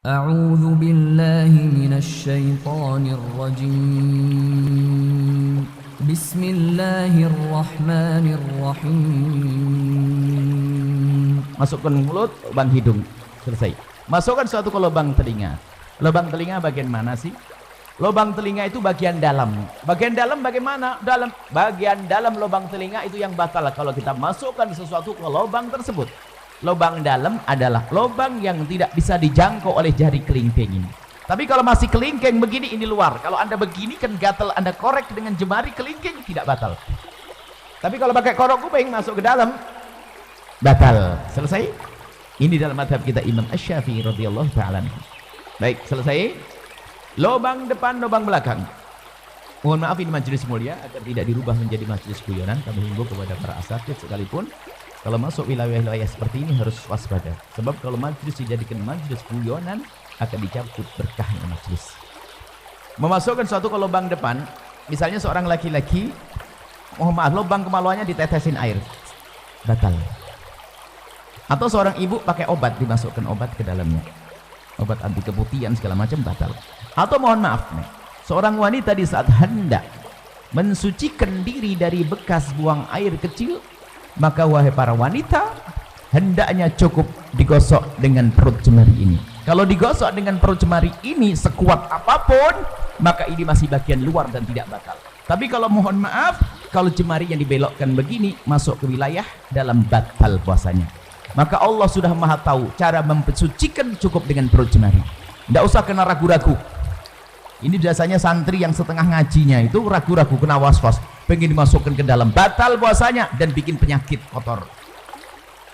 أعوذ بالله من الشيطان الرجيم بسم الله الرحمن الرحيم. Masukkan mulut, lubang hidung, selesai. Masukkan suatu ke lubang telinga. Lubang telinga bagian mana sih? Lubang telinga itu bagian dalam. Bagian dalam bagaimana? Bagian dalam lubang telinga itu yang batal kalau kita masukkan sesuatu ke lubang tersebut. Lubang dalam adalah lubang yang tidak bisa dijangkau oleh jari kelingking ini. Tapi kalau masih kelingking begini, ini luar. Kalau Anda begini kan gatal, Anda korek dengan jemari kelingking, tidak batal. Tapi kalau pakai korok kuping masuk ke dalam, batal. Selesai? Ini dalam madhab kita Imam Asy-Syafi'i radhiyallahu ta'ala. Baik, selesai. Lubang depan, lubang belakang. Mohon maaf ini majelis mulia agar tidak dirubah menjadi majelis guyonan. Kami himbau kepada para asatidz sekalipun, kalau masuk wilayah-wilayah seperti ini harus waspada. Sebab kalau majelis dijadikan majelis guyonan, akan dicabut berkahnya majelis. Memasukkan suatu ke lubang depan, misalnya seorang laki-laki, mohon maaf, lubang kemaluannya ditetesin air, batal. Atau seorang ibu pakai obat, dimasukkan obat ke dalamnya, obat anti keputihan segala macam, batal. Atau mohon maaf nih, seorang wanita di saat hendak mensucikan diri dari bekas buang air kecil, maka wahai para wanita, hendaknya cukup digosok dengan perut jemari ini. Kalau digosok dengan perut jemari ini sekuat apapun, maka ini masih bagian luar dan tidak batal. Tapi kalau mohon maaf, kalau jemari yang dibelokkan begini masuk ke wilayah dalam, batal puasanya. Maka Allah sudah maha tahu cara mensucikan, cukup dengan perut jemari. Tidak usah kena ragu-ragu. Ini biasanya santri yang setengah ngajinya itu ragu-ragu, kena was-was, pengen dimasukkan ke dalam, batal puasanya dan bikin penyakit kotor.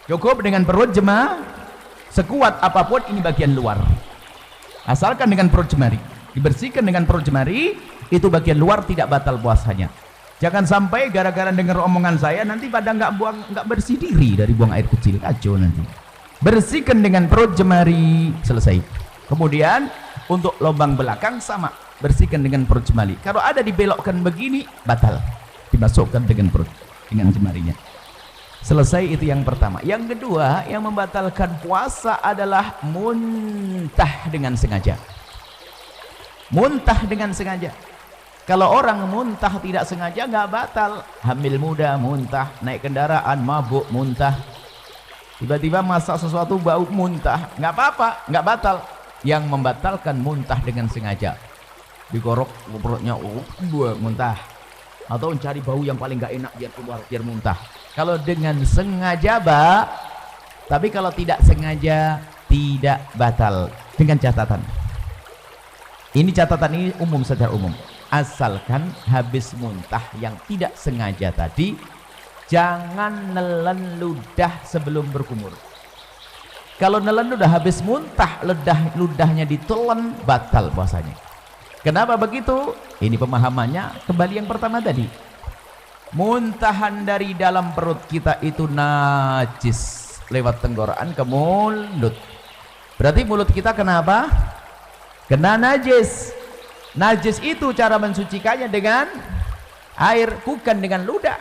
Cukup dengan perut jemari, sekuat apapun ini bagian luar. Asalkan dengan perut jemari, dibersihkan dengan perut jemari, itu bagian luar, tidak batal puasanya. Jangan sampai gara-gara dengar omongan saya nanti pada nggak bersih diri dari buang air kecil, kacau nanti. Bersihkan dengan perut jemari, selesai. Kemudian untuk lubang belakang sama, bersihkan dengan perut jemari. Kalau ada dibelokkan begini, batal, dimasukkan dengan perut, dengan jemarinya. Selesai, itu yang pertama. Yang kedua, yang membatalkan puasa adalah muntah dengan sengaja. Muntah dengan sengaja. Kalau orang muntah tidak sengaja nggak batal. Hamil muda muntah, naik kendaraan mabuk muntah, tiba-tiba masak sesuatu bau muntah, nggak apa-apa, nggak batal. Yang membatalkan muntah dengan sengaja, digorok perutnya, muntah, atau mencari bau yang paling nggak enak biar keluar, biar muntah. Kalau dengan sengaja tapi kalau tidak sengaja tidak batal. Dengan catatan, ini catatan ini umum, secara umum, asalkan habis muntah yang tidak sengaja tadi, jangan nelen ludah sebelum berkumur. Kalau nelen ludah habis muntah, ludahnya ditelan, batal puasanya. Kenapa begitu? Ini pemahamannya kembali yang pertama tadi. Muntahan dari dalam perut kita itu najis, lewat tenggorokan ke mulut. Berarti mulut kita kenapa? Kena najis. Najis itu cara mensucikannya dengan air, bukan dengan ludah.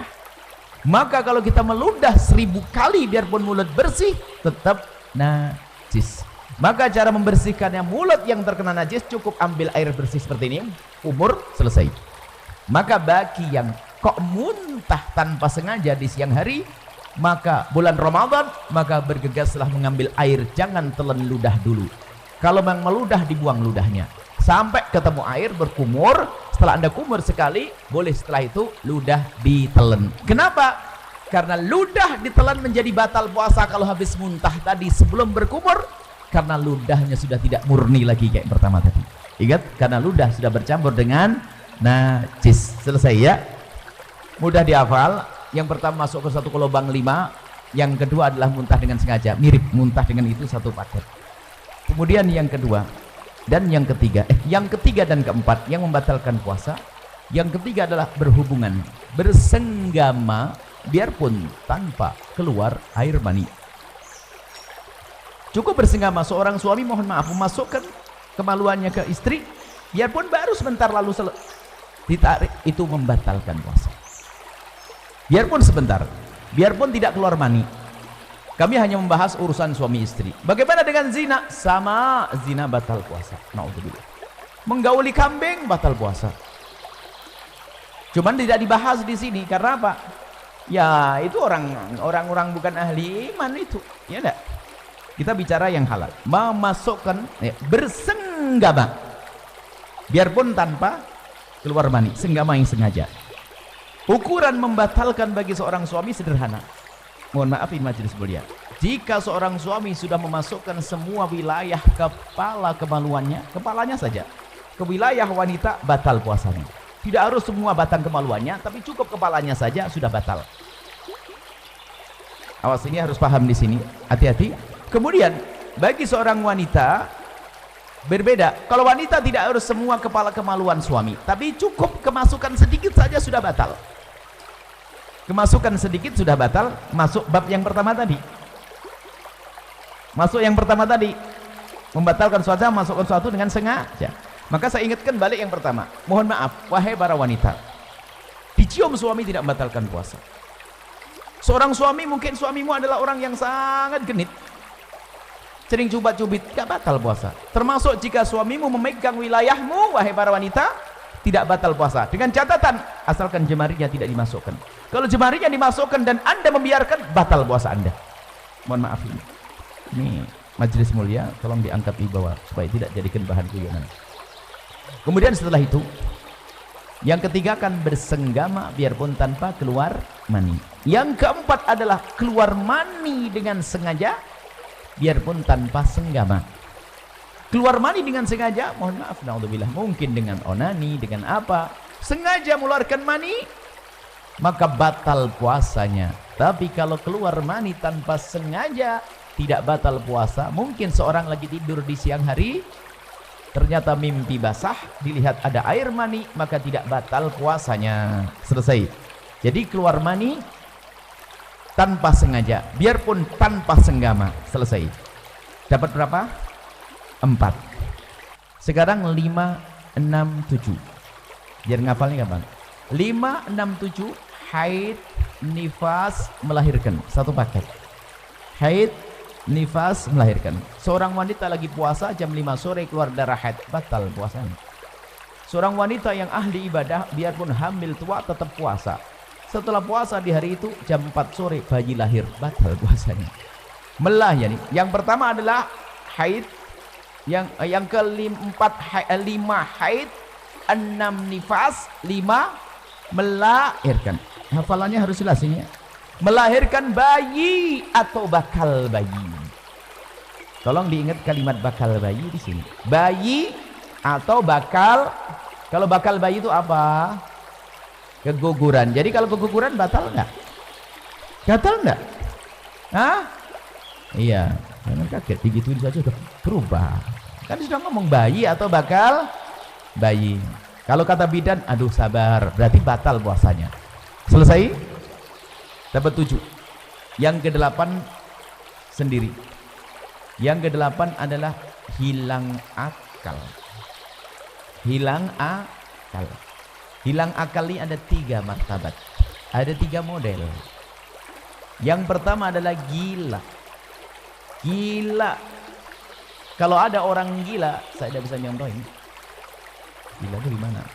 Maka kalau kita meludah 1000 kali biarpun mulut bersih, tetap najis. Maka cara membersihkannya mulut yang terkena najis, cukup ambil air bersih seperti ini, umur, selesai. Maka bagi yang kok muntah tanpa sengaja di siang hari, maka bulan Ramadan, maka bergegaslah mengambil air, jangan telan ludah dulu. Kalau memang meludah, dibuang ludahnya sampai ketemu air, berkumur. Setelah Anda kumur sekali, boleh setelah itu ludah ditelan. Kenapa? Karena ludah ditelan menjadi batal puasa kalau habis muntah tadi sebelum berkumur, karena ludahnya sudah tidak murni lagi kayak pertama tadi. Ingat, karena ludah sudah bercampur dengan najis. Selesai ya, mudah dihafal. Yang pertama masuk ke satu ke lubang 5, yang kedua adalah muntah dengan sengaja, mirip muntah dengan itu satu paket. Kemudian yang kedua dan yang ketiga, yang ketiga dan keempat yang membatalkan puasa, yang ketiga adalah berhubungan, bersenggama biarpun tanpa keluar air mani. Cukup bersenggama. Seorang suami mohon maaf memasukkan kemaluannya ke istri, biarpun baru sebentar lalu ditarik, itu membatalkan puasa. Biarpun sebentar, biarpun tidak keluar mani. Kami hanya membahas urusan suami istri. Bagaimana dengan zina? Sama, zina batal puasa. Naudzubillah. Menggauli kambing batal puasa. Cuman tidak dibahas di sini karena apa? Ya, itu orang-orang bukan ahli iman itu. Ya enggak? Kita bicara yang halal. Memasukkan bersenggama. Biarpun tanpa keluar mani, senggama yang sengaja. Ukuran membatalkan bagi seorang suami sederhana. Mohon maaf ini majelis mulia. Jika seorang suami sudah memasukkan semua wilayah kepala kemaluannya, kepalanya saja, ke wilayah wanita, batal puasanya. Tidak harus semua batang kemaluannya, tapi cukup kepalanya saja sudah batal. Awas, ini harus paham di sini. Hati-hati. Kemudian bagi seorang wanita berbeda. Kalau wanita tidak harus semua kepala kemaluan suami, tapi cukup kemasukan sedikit saja sudah batal. Kemasukan sedikit sudah batal. Masuk bab yang pertama tadi. Masuk yang pertama tadi, membatalkan suatu, masukkan suatu dengan sengaja. Maka saya ingatkan balik yang pertama. Mohon maaf, wahai para wanita, dicium suami tidak membatalkan puasa. Seorang suami, mungkin suamimu adalah orang yang sangat genit, sering cubit-cubit, gak batal puasa. Termasuk jika suamimu memegang wilayahmu, wahai para wanita, tidak batal puasa. Dengan catatan, asalkan jemarinya tidak dimasukkan. Kalau jemarinya dimasukkan dan Anda membiarkan, batal puasa Anda. Mohon maaf ini majelis mulia, tolong diangkat di bawah supaya tidak jadikan bahan guyonan. Kemudian setelah itu, yang ketiga kan bersenggama biarpun tanpa keluar mani. Yang keempat adalah keluar mani dengan sengaja biarpun tanpa senggama. Keluar mani dengan sengaja, mohon maaf, naudzubillah, mungkin dengan onani, dengan apa, sengaja mengeluarkan mani, maka batal puasanya. Tapi kalau keluar mani tanpa sengaja, tidak batal puasa. Mungkin seorang lagi tidur di siang hari, ternyata mimpi basah, dilihat ada air mani, maka tidak batal puasanya. Selesai. Jadi keluar mani tanpa sengaja, biarpun tanpa senggama. Selesai. Dapat berapa? 4. Sekarang 5, 6, 7. Biar ngafalnya kapan? 5, 6, 7. Haid, nifas, melahirkan. Satu paket. Haid, nifas, melahirkan. Seorang wanita lagi puasa jam 5 sore keluar darah haid, batal puasanya. Seorang wanita yang ahli ibadah biarpun hamil tua tetap puasa. Setelah puasa di hari itu jam 4 sore bayi lahir, batal puasanya. Melahirkan. Yang pertama adalah haid, yang keempat 5 haid, 6 nifas, 5 melahirkan. Hafalannya harus jelas ini ya. Melahirkan bayi atau bakal bayi. Tolong diingat kalimat bakal bayi di sini. Bayi atau bakal. Kalau bakal bayi itu apa? Keguguran. Jadi kalau keguguran batal enggak? Batal enggak? Hah? Iya. Jangan kaget, digituin saja udah berubah. Kan sudah ngomong bayi atau bakal bayi. Kalau kata bidan, aduh sabar, berarti batal puasanya. Selesai? Dapat 7. Yang ke-8 sendiri. Yang ke-8 adalah hilang akal. Hilang akal. Hilang akal ini ada 3 martabat. Ada 3 model. Yang pertama adalah gila. Gila. Kalau ada orang gila, saya tidak bisa nyontohin. Gila itu gimana?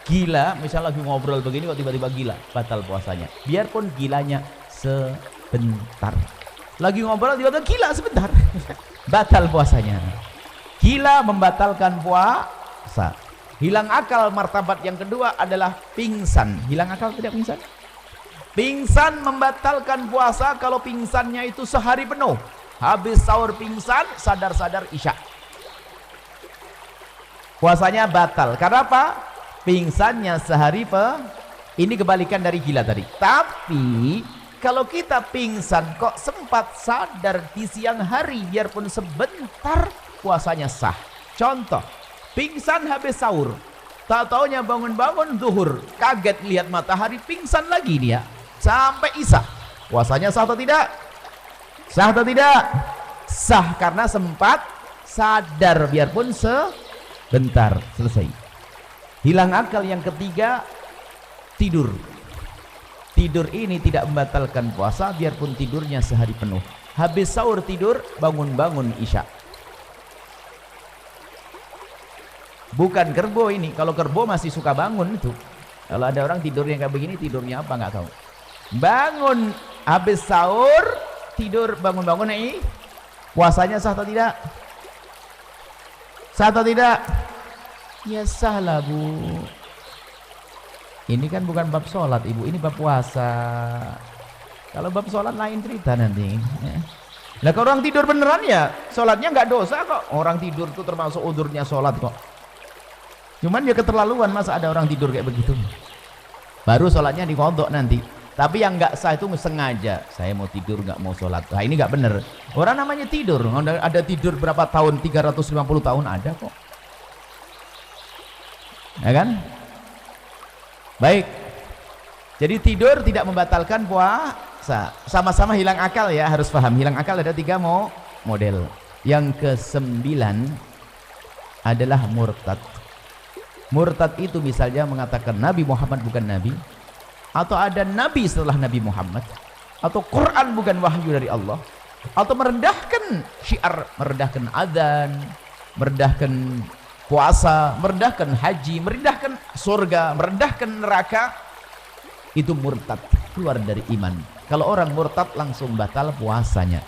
Gila, misalnya lagi ngobrol begini kok tiba-tiba gila, batal puasanya. Biarpun gilanya sebentar. Lagi ngobrol tiba-tiba gila sebentar, batal puasanya. Gila membatalkan puasa. Hilang akal martabat yang kedua adalah pingsan. Hilang akal tidak pingsan? Pingsan membatalkan puasa kalau pingsannya itu sehari penuh. Habis sahur pingsan, sadar-sadar isya. Puasanya batal. Karena apa? Pingsannya sehari ini kebalikan dari gila tadi. Tapi kalau kita pingsan kok sempat sadar di siang hari biarpun sebentar, puasanya sah. Contoh, pingsan habis sahur, tak taunya bangun-bangun zuhur, kaget lihat matahari, pingsan lagi dia sampai isya. Puasanya sah atau tidak? Sah atau tidak? Sah karena sempat sadar biarpun sebentar. Selesai. Hilang akal yang ketiga, tidur. Tidur ini tidak membatalkan puasa biarpun tidurnya sehari penuh. Habis sahur tidur, bangun-bangun isya. Bukan kerbau ini. Kalau kerbau masih suka bangun itu. Kalau ada orang tidurnya kayak begini, tidurnya apa nggak tahu. Bangun habis sahur, tidur bangun-bangun ini, puasanya sah atau tidak? Sah atau tidak? Ya sah lah bu. Ini kan bukan bab sholat ibu, ini bab puasa. Kalau bab sholat lain cerita nanti. Nah kalau orang tidur beneran ya sholatnya nggak dosa kok. Orang tidur itu termasuk udurnya sholat kok. Cuman ya keterlaluan, masa ada orang tidur kayak begitu. Baru sholatnya dikodok nanti. Tapi yang nggak sah itu sengaja. Saya mau tidur nggak mau sholat. Nah ini nggak bener. Orang namanya tidur. Ada tidur berapa tahun? 350 tahun ada kok. Ya kan? Baik. Jadi tidur tidak membatalkan puasa. Sama-sama hilang akal ya, harus paham. Hilang akal ada 3 model. Yang ke-9 adalah murtad. Murtad itu misalnya mengatakan Nabi Muhammad bukan Nabi, atau ada Nabi setelah Nabi Muhammad, atau Quran bukan wahyu dari Allah, atau merendahkan syiar, merendahkan adzan, merendahkan puasa, merendahkan haji, merendahkan surga, merendahkan neraka. Itu murtad, keluar dari iman. Kalau orang murtad langsung batal puasanya.